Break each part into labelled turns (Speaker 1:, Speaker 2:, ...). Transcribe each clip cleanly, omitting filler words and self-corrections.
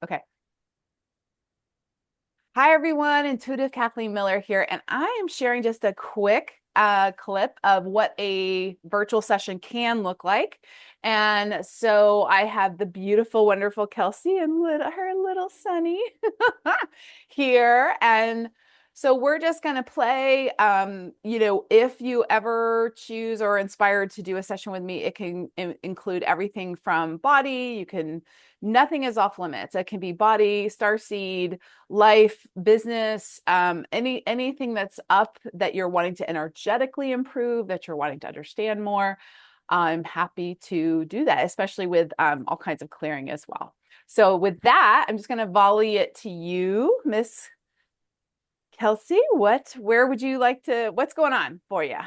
Speaker 1: Okay. Hi, everyone. Intuitive Kathleen Miller here, and I am sharing just a quick clip of what a virtual session can look like. And so I have the beautiful, wonderful Kelsey and her little Sunny here. And so we're just going to play. If you ever choose or inspired to do a session with me, it can include everything from body. Nothing is off limits. It can be body, starseed, life, business, anything that's up that you're wanting to energetically improve, that you're wanting to understand more. I'm happy to do that, especially with all kinds of clearing as well. So with that, I'm just going to volley it to you, Miss Kelsey. Where would you like to, what's going on for you?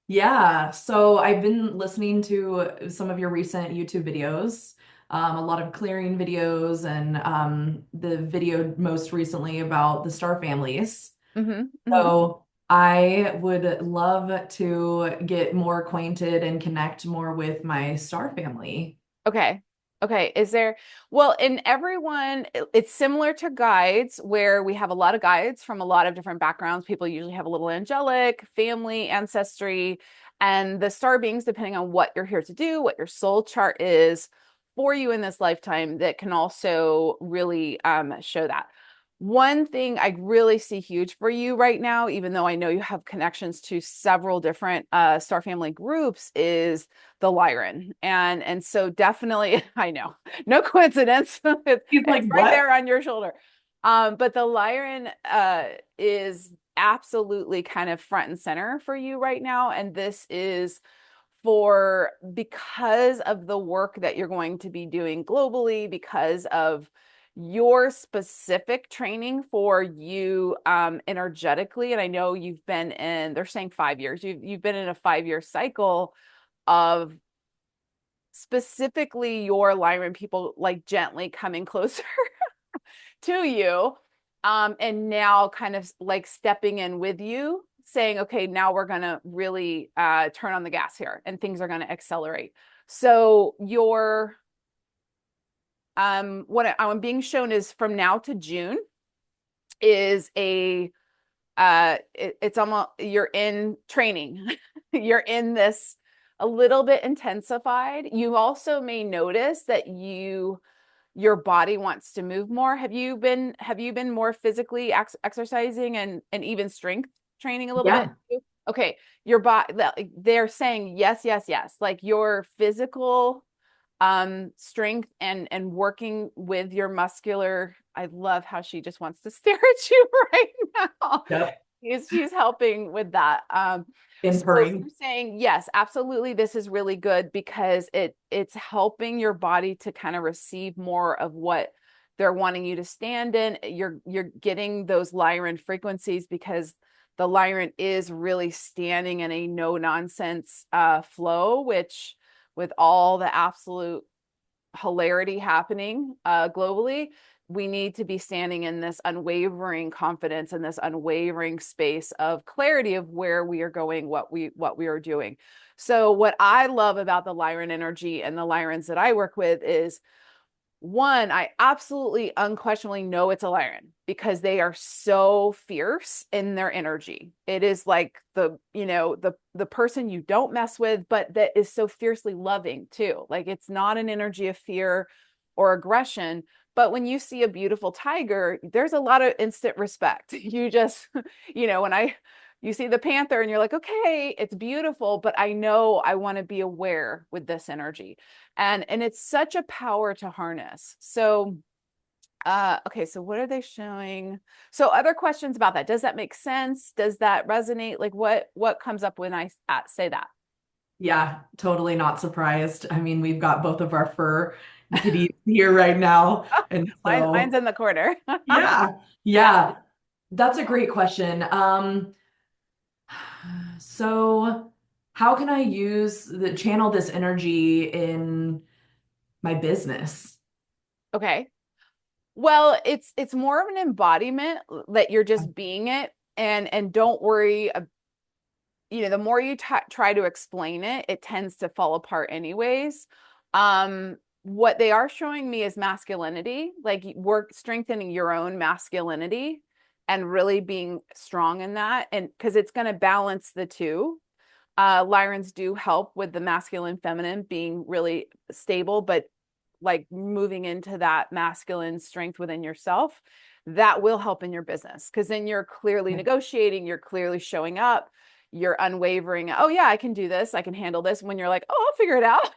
Speaker 2: Yeah, so I've been listening to some of your recent YouTube videos, a lot of clearing videos, and the video most recently about the star families.
Speaker 1: Mm-hmm, mm-hmm.
Speaker 2: So I would love to get more acquainted and connect more with my star family.
Speaker 1: Okay. Okay. Well, in everyone, it's similar to guides where we have a lot of guides from a lot of different backgrounds. People usually have a little angelic, family, ancestry, and the star beings, depending on what you're here to do, what your soul chart is for you in this lifetime, that can also really show that. One thing I really see huge for you right now, even though I know you have connections to several different star family groups, is the Lyran. And so definitely, I know, no coincidence.
Speaker 2: He's
Speaker 1: It's
Speaker 2: like,
Speaker 1: right
Speaker 2: what?
Speaker 1: there on your shoulder. But the Lyran is absolutely kind of front and center for you right now. And this is because of the work that you're going to be doing globally, because of your specific training for you energetically. And I know they're saying 5 years, you've been in a 5 year cycle of specifically your Lyran people like gently coming closer to you, and now kind of like stepping in with you, saying, okay, now we're going to really turn on the gas here and things are going to accelerate. So what I'm being shown is from now to June is it's almost, you're in training. You're in this a little bit intensified. You also may notice that your body wants to move more. Have you been more physically exercising and even strength training a little bit
Speaker 2: Yeah.
Speaker 1: too? Okay, your body, they're saying yes, yes, yes. Like your physical strength and working with your muscular. I love how she just wants to stare at you right now.
Speaker 2: Yep.
Speaker 1: She's helping with that.
Speaker 2: And
Speaker 1: So
Speaker 2: purring.
Speaker 1: they're saying yes, absolutely, this is really good because it's helping your body to kind of receive more of what they're wanting you to stand in. You're getting those Lyran frequencies because the Lyran is really standing in a no nonsense flow, which with all the absolute hilarity happening globally, we need to be standing in this unwavering confidence and this unwavering space of clarity of where we are going, what we are doing. So what I love about the Lyran energy and the Lyrans that I work with is, one, I absolutely unquestionably know it's a Lyran because they are so fierce in their energy. It is like the person you don't mess with, but that is so fiercely loving too. Like it's not an energy of fear or aggression. But when you see a beautiful tiger, there's a lot of instant respect. You just, when you see the panther and you're like, okay, it's beautiful, but I know I want to be aware with this energy. And it's such a power to harness. So okay, so what are they showing? So other questions about that. Does that make sense? Does that resonate? Like what comes up when I say that?
Speaker 2: Yeah, totally not surprised. I mean, we've got both of our fur kitties here right now. And
Speaker 1: Mine's
Speaker 2: so,
Speaker 1: in the corner.
Speaker 2: yeah,
Speaker 1: Yeah.
Speaker 2: yeah, that's a great question. So how can I channel this energy in my business?
Speaker 1: Okay. Well, it's more of an embodiment that you're just being it, and don't worry. The more you try to explain it, it tends to fall apart anyways. what they are showing me is masculinity, like work strengthening your own masculinity and really being strong in that. And because it's going to balance the two. Lyrans do help with the masculine feminine being really stable, but like moving into that masculine strength within yourself, that will help in your business because then you're clearly negotiating, you're clearly showing up, you're unwavering. Oh yeah, I can do this, I can handle this. When you're like, oh, I'll figure it out,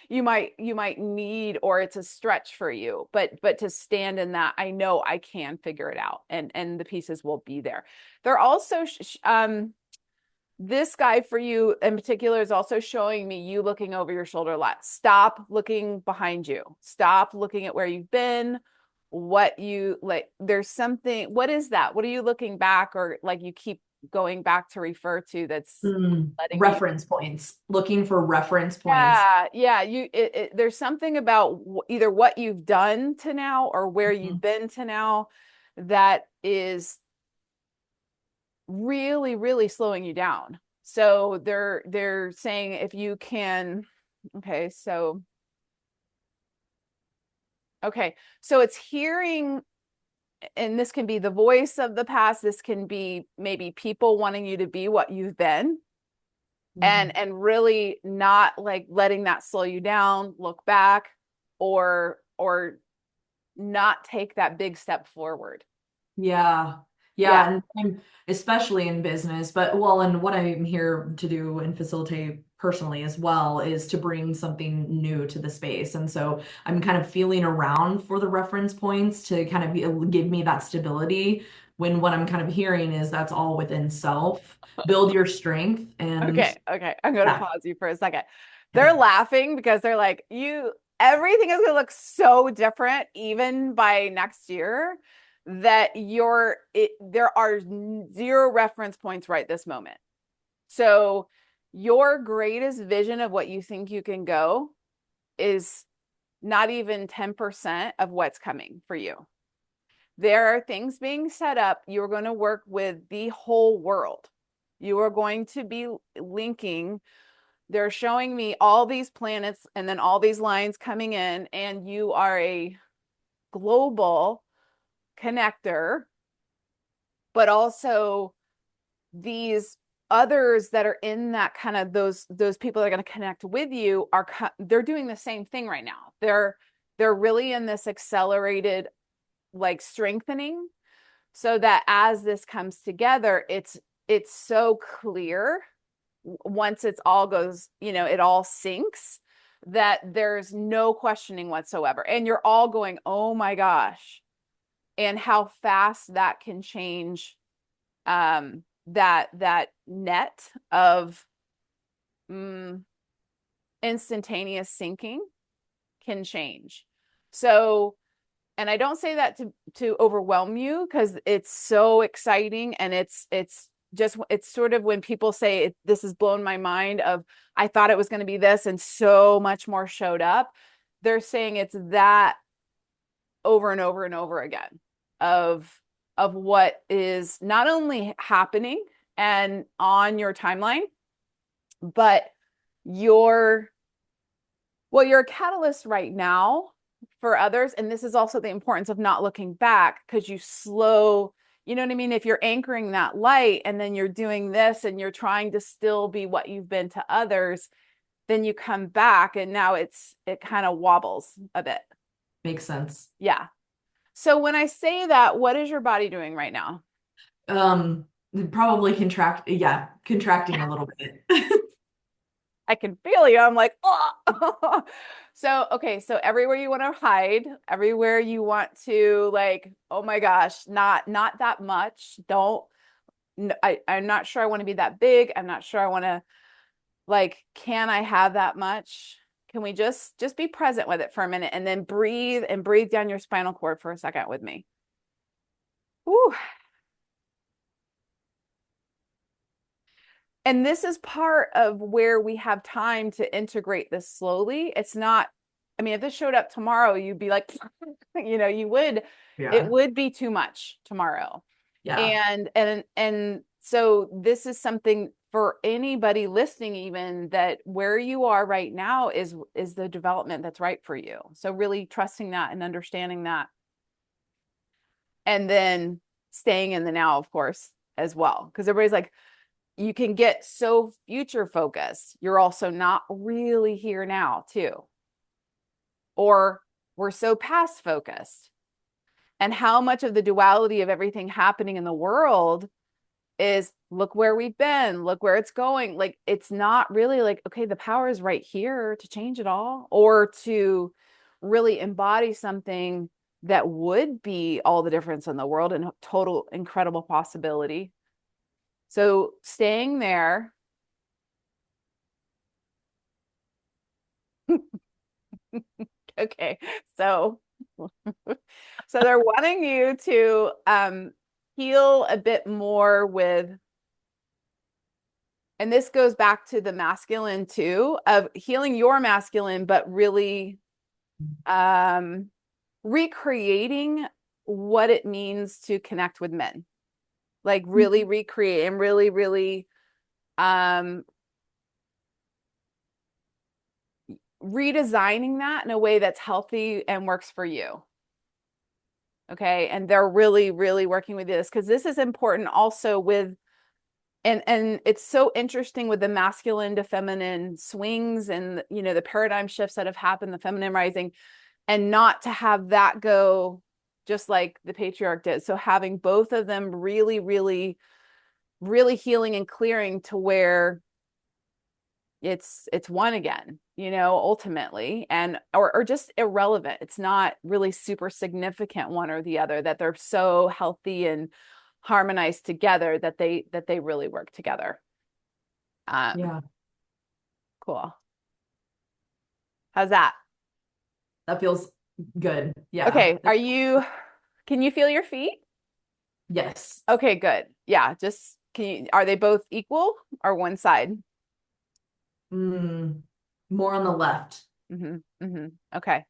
Speaker 1: you might need, or it's a stretch for you, but to stand in that, I know I can figure it out, and the pieces will be there. They're also this guy for you in particular is also showing me you looking over your shoulder a lot. Stop looking behind you. Stop looking at where you've been, what you like. There's something, what is that? What are you looking back, or like you keep going back to refer to that's letting you?
Speaker 2: Reference points, looking for reference points.
Speaker 1: Yeah. There's something about either what you've done to now or where you've
Speaker 2: Mhm.
Speaker 1: been to now that is really, really slowing you down. So they're saying if you can, okay, so it's hearing, and this can be the voice of the past, this can be maybe people wanting you to be what you've been,
Speaker 2: Mhm.
Speaker 1: and really not like letting that slow you down, look back, or not take that big step forward.
Speaker 2: Yeah.
Speaker 1: Yeah.
Speaker 2: Yeah. And especially in business, but well, and what I'm here to do and facilitate personally as well is to bring something new to the space. And so I'm kind of feeling around for the reference points to kind of give me that stability when what I'm kind of hearing is that's all within self. Build your strength and
Speaker 1: Okay. I'm going to
Speaker 2: yeah.
Speaker 1: pause you for a second. They're
Speaker 2: Okay.
Speaker 1: laughing because they're like, everything is going to look so different even by next year that there are zero reference points right this moment. So your greatest vision of what you think you can go is not even 10% of what's coming for you. There are things being set up. You're going to work with the whole world. You are going to be linking. They're showing me all these planets and then all these lines coming in, and you are a global connector, but also these others that are in that kind of those people that are going to connect with you they're doing the same thing right now. They're really in this accelerated like strengthening, so that as this comes together, it's so clear once it's all goes, it all syncs, that there's no questioning whatsoever. And you're all going, oh my gosh, and how fast that can change that net of mm, instantaneous syncing can change. So, and I don't say that to overwhelm you, because it's so exciting, and it's sort of when people say this has blown my mind of I thought it was going to be this and so much more showed up. They're saying it's that over and over and over again of what is not only happening and on your timeline, but you're you're a catalyst right now for others. And this is also the importance of not looking back, because you slow, you know what I mean? If you're anchoring that light and then you're doing this and you're trying to still be what you've been to others, then you come back and now it kind of wobbles a bit.
Speaker 2: Makes sense.
Speaker 1: Yeah. So when I say that, what is your body doing right now?
Speaker 2: Um, Probably contracting a little bit.
Speaker 1: I can feel you. I'm like, oh. So, okay. So everywhere you want to hide, everywhere you want to like, oh my gosh, not that much. Don't, I'm not sure I want to be that big. I'm not sure I want to like, can I have that much? Can we just be present with it for a minute and then breathe and breathe down your spinal cord for a second with me? Whew. And this is part of where we have time to integrate this slowly. It's not, I mean, if this showed up tomorrow, you'd be like, it
Speaker 2: Yeah.
Speaker 1: would be too much tomorrow.
Speaker 2: Yeah.
Speaker 1: And so this is something for anybody listening, even, that where you are right now is the development that's right for you. So really trusting that and understanding that, and then staying in the now, of course, as well, because everybody's like, you can get so future focused, you're also not really here now too, or we're so past focused. And how much of the duality of everything happening in the world is, look where we've been, look where it's going. Like, it's not really like, okay, the power is right here to change it all, or to really embody something that would be all the difference in the world and total incredible possibility. So staying there. Okay, so so they're wanting you to heal a bit more with, and this goes back to the masculine too, of healing your masculine, but really recreating what it means to connect with men. Like really recreate and really, really redesigning that in a way that's healthy and works for you. Okay. And they're really, really working with this, because this is important also with, and it's so interesting with the masculine to feminine swings and, you know, the paradigm shifts that have happened, the feminine rising, and not to have that go just like the patriarch did. So having both of them really, really, really healing and clearing to where it's one again, you know, ultimately, and or just irrelevant. It's not really super significant one or the other, that they're so healthy and harmonized together that they really work together.
Speaker 2: Yeah,
Speaker 1: Cool. How's that?
Speaker 2: that feels good. Yeah.
Speaker 1: Okay, can you feel your feet?
Speaker 2: Yes.
Speaker 1: Okay, good. Yeah, just are they both equal or one side?
Speaker 2: Mm, more on the left.
Speaker 1: Okay.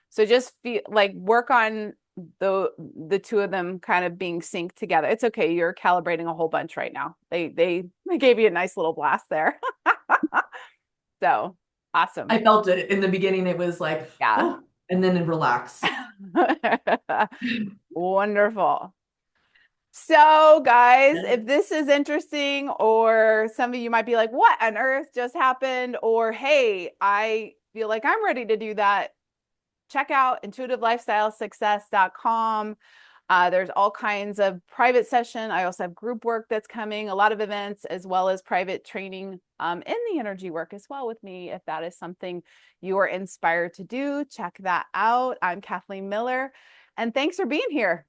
Speaker 1: So just feel like, work on the two of them kind of being synced together. It's okay. You're calibrating a whole bunch right now. They gave you a nice little blast there. So awesome.
Speaker 2: I felt it in the beginning. It was like,
Speaker 1: Yeah.
Speaker 2: oh, and then it relax.
Speaker 1: Wonderful. So, guys, if this is interesting, or some of you might be like, what on earth just happened? Or, hey, I feel like I'm ready to do that, check out intuitivelifestylesuccess.com. There's all kinds of private session. I also have group work that's coming, a lot of events, as well as private training in the energy work as well with me. If that is something you are inspired to do, check that out. I'm Kathleen Miller, and thanks for being here.